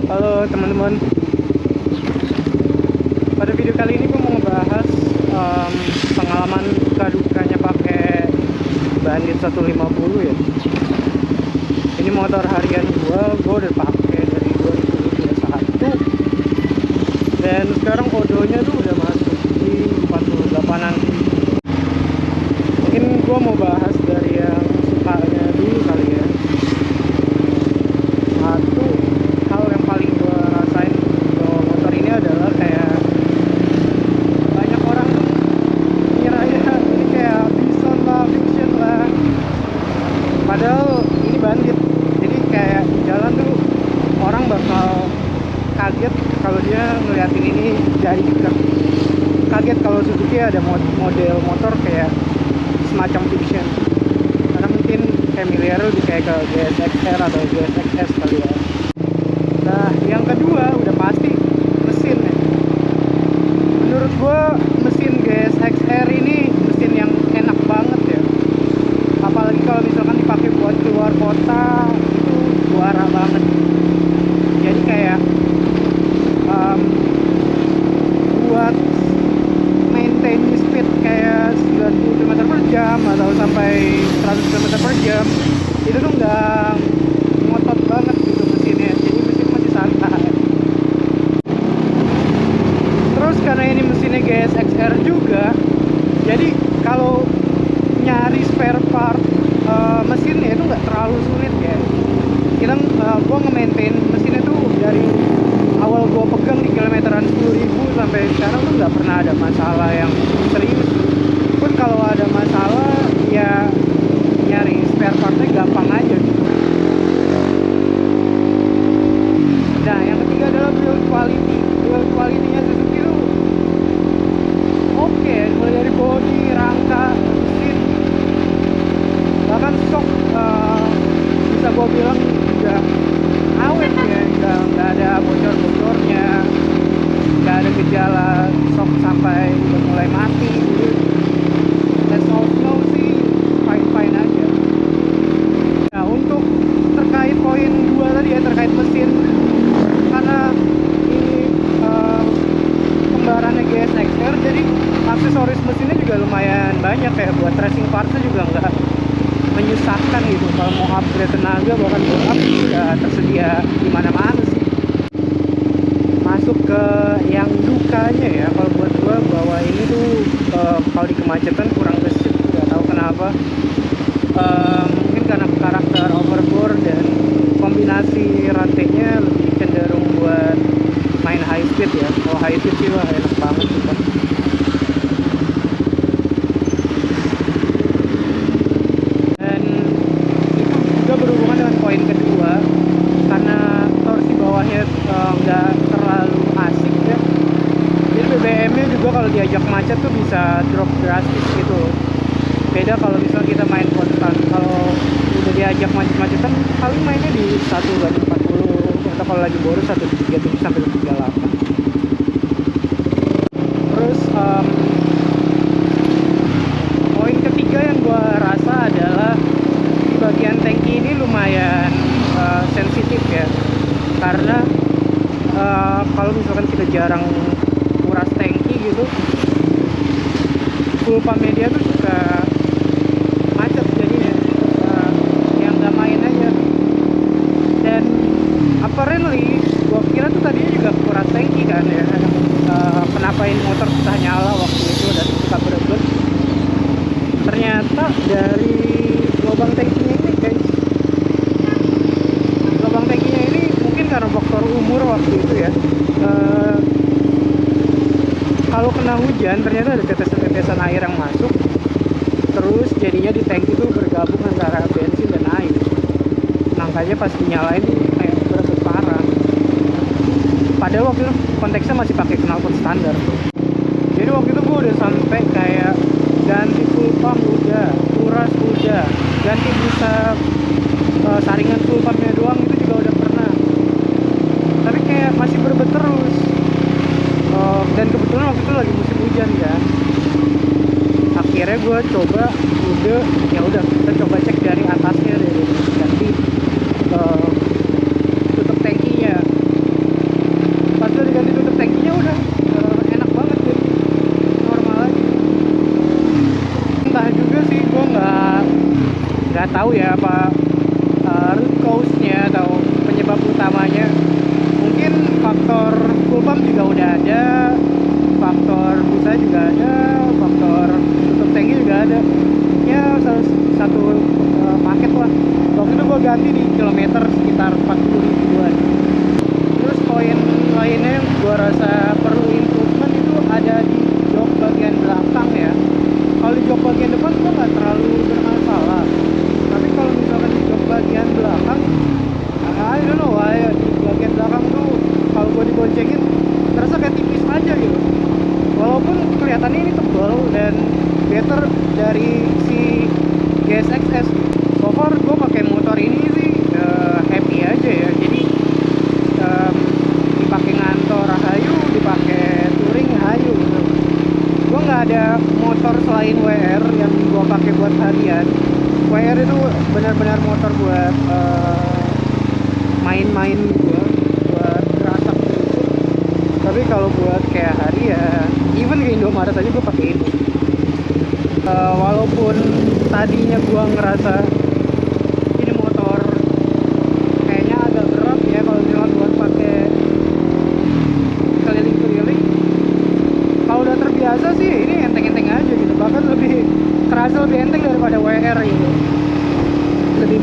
Halo teman-teman, pada video kali ini gue mau ngebahas pengalaman dukanya pakai Bandit 150 ya. Ini motor harian gue udah pakai dari 2021 dan sekarang odonya tuh udah masuk di 48an. Mungkin gue mau bahas dari yang sukanya dulu kali ya. Satu hal yang paling gue rasain kalau motor ini adalah kayak banyak orang tuh ngira ya ini kayak Bison lah, Fiction lah, padahal ini Bandit. Jadi kayak di jalan tuh orang bakal kaget kalau dia ngeliatin ini dari dekat, kaget kalau Suzuki ada model motor kayak semacam Fiction, karena mungkin familiar lebih kayak ke GSXR atau GSXS kali ya. Nah, yang kedua udah pasti mesin ya. Menurut gua mesin GSXR ini mesin yang enak banget ya. Apalagi kalau misalkan dipakai buat keluar kota itu juara banget. Jadi kayak buat maintain speed kayak 90 km/jam atau sampai 100 km/jam itu tuh nggak ngotot banget gitu mesinnya. Jadi mesin masih santai. Terus karena ini mesinnya GSXR juga, jadi kalau nyari spare part mesinnya itu nggak terlalu sulit ya. Kita gua nge-maintain mesinnya tuh dari awal gua pegang di kilometeran 10.000 sampai sekarang tuh nggak pernah ada masalah yang serius. Pun kalau ada masalah ya nyari spare partnya gampang aja gitu. Nah, yang ketiga adalah build quality. Build quality-nya Suzuki tuh oke, mulai dari bodi, rangka, mesin, bahkan shock bisa gua bilang juga awet ya, nggak ada bocor-bocornya, nggak ada gejala shock sampai udah mulai mati gitu. As of now sih fine-fine aja. Nah, untuk terkait poin 2 tadi ya, terkait mesin, karena ini kembarannya GSXR, jadi aksesoris mesinnya juga lumayan banyak ya. Buat racing partsnya juga nggak menyusahkan gitu. Kalau mau upgrade tenaga bahkan buat up ya tersedia di mana-mana sih. Masuk ke yang dukanya ya, kalau buat gua bahwa ini tuh kalau di kemacetan kurang gesit, nggak tahu kenapa. Mungkin karena karakter overbore dan kombinasi rantainya lebih cenderung buat main high speed ya. Kalau high speed sih wah enak banget gitu. Dan itu juga berhubungan dengan poin kedua, karena torsi bawahnya nggak terlalu asik ya. Jadi BBM-nya juga kalau diajak macet tuh bisa drop drastis gitu. Beda kalau misalnya kita main konstan. Kalau udah diajak macet-macetan paling mainnya di 1/40 atau kalau lagi boros 1/37 sampai 1/38. Terus poin ketiga yang gua rasa adalah di bagian tangki ini lumayan sensitif ya, karena kalau misalkan kita jarang kuras tangki gitu, full pump media tuh suka macet jadinya, yang nggak main aja. Dan apparently gua kira tuh tadinya juga kuras tangki kan ya, kenapa ini motor susah nyala waktu itu dan suka berebut. Ternyata dari lubang tangkinya ini guys, lubang tangkinya ini mungkin karena faktor umur waktu itu ya. Kalau kena hujan ternyata ada tetesan-tetesan air yang masuk, terus jadinya di tangki itu bergabung antara bensin dan air. Makanya pas dinyalain tuh kayak berebut parah. Padahal waktu itu konteksnya masih pakai knalpot standar tuh. Jadi waktu itu gue udah sampai kayak ganti full pump udah, kuras udah, ganti busa saringan full pumpnya doang itu juga udah pernah. Tapi kayak masih berebut terus. Dan kebetulan waktu itu lagi musim hujan kan. Akhirnya gue coba ya udah kita coba cek dari atasnya deh, ganti tahu ya apa root cause-nya atau penyebab utamanya. Mungkin faktor fuel pump juga udah ada, faktor busa juga ada, faktor tutup tangki juga ada. Ya satu paket lah. Waktu itu gue ganti di kilometer sekitar 40 ribuan. Terus poin lainnya yang gue rasa perlu improvement itu ada di jok bagian belakang ya. Kalau di jok bagian depan gue nggak terlalu bermasalah, tapi kalau misalkan di jok bagian belakang, I don't know why ya, di bagian belakang tuh kalau gue diboncengin terasa kayak tipis aja gitu. Walaupun kelihatannya ini tebal dan better dari si GSX-S. So far gue pakai motor ini sih happy aja ya. Jadi dipakai ngantor hayu, dipakai touring hayu gitu. Gue nggak ada motor selain WR yang gue pakai buat harian. WR itu benar-benar motor buat main-main gue, buat ngerasak gitu. Tapi kalau buat kayak harian, even ke Indomaret aja gue pakai ini. Walaupun tadinya gue ngerasa ini motor kayaknya agak berat ya kalau misalnya gue pakai keliling-keliling, kalau udah terbiasa sih ini enteng-enteng aja gitu. Bahkan terasa lebih enteng daripada WR gitu. Lebih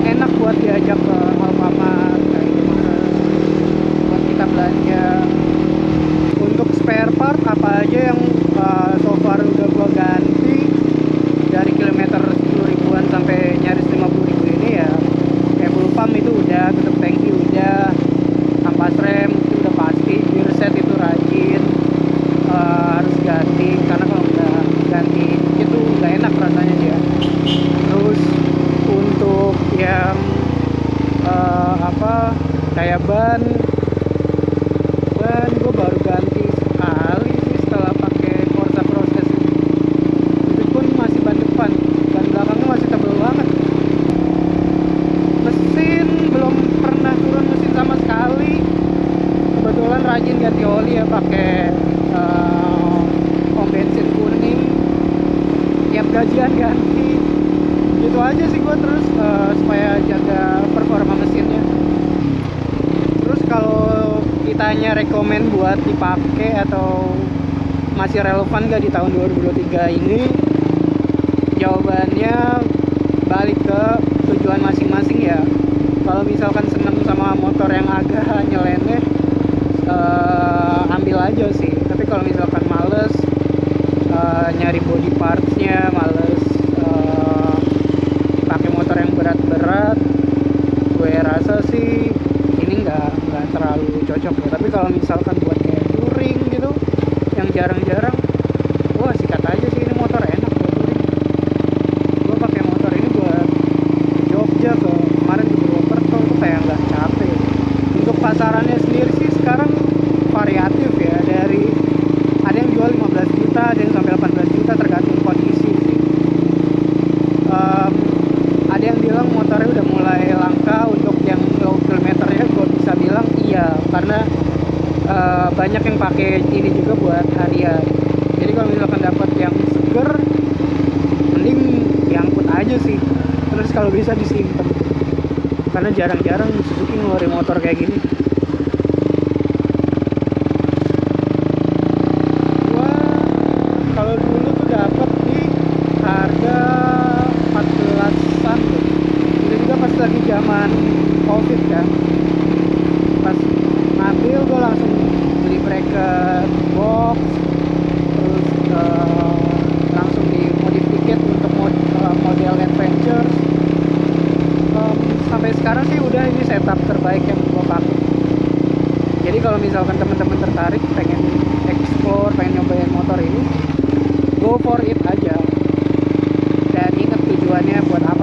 enak buat diajak ke Alfamart kayak gimana buat kita belanja. Untuk spare part apa aja yang so far udah gua ganti dari kilometer 10 ribuan sampai nyaris 50 ribu ini ya, kayak fuel pump itu udah, tutup tangki udah, kampas rem itu udah pasti, gear set itu rajin harus ganti karena kalau udah ganti itu nggak enak rasanya dia. Terus untuk yang kayak ban gue baru ganti sekali sih setelah pakai Corsa Proses itu pun masih ban depan, ban belakangnya masih tebel banget. Mesin belum pernah turun mesin sama sekali. Kebetulan rajin ganti oli ya, pakai pom bensin kuning tiap gajian ganti gitu aja sih gue. Terus supaya jaga performa mesinnya. Terus kalau ditanya rekomen buat dipakai atau masih relevan gak di tahun 2023 ini, jawabannya balik ke tujuan masing-masing ya. Kalau misalkan seneng sama motor yang agak nyeleneh, ambil aja sih. Tapi kalau misalkan males nyari body partsnya, males pakai motor yang berat-berat, gue rasa sih ini nggak terlalu cocok ya. Tapi kalau misalkan buat kayak touring gitu yang jarang-jarang, wah sikat aja sih, ini motor enak buat touring. Gue pakai motor ini buat Jogja kemarin ke Purwokerto tuh kayak nggak capek. Untuk pasarannya sendiri sih sekarang variatif ya, dari ada yang jual 15 juta, ada yang sampai 18 juta tergantung kondisi sih. Ada yang bilang motornya udah mulai langka untuk yang low kilometernya. Gue bisa bilang iya, karena banyak yang pakai ini juga buat harian. Jadi kalau misalkan dapat yang seger, mending diangkut aja sih. Terus kalau bisa disimpan, karena jarang-jarang Suzuki ngeluarin motor kayak gini. Kalau dulu tuh dapat di harga 14-an tuh. Itu juga pas lagi zaman Covid kan. Pas ngambil gue langsung beli bracket box, terus langsung dimodifikasi untuk model adventure. Sampai sekarang sih udah ini setup terbaik yang gue pakai. Jadi kalau misalkan teman-teman tertarik pengen explore, pengen nyobain motor ini, go for it aja. Dan ingat tujuannya buat apa.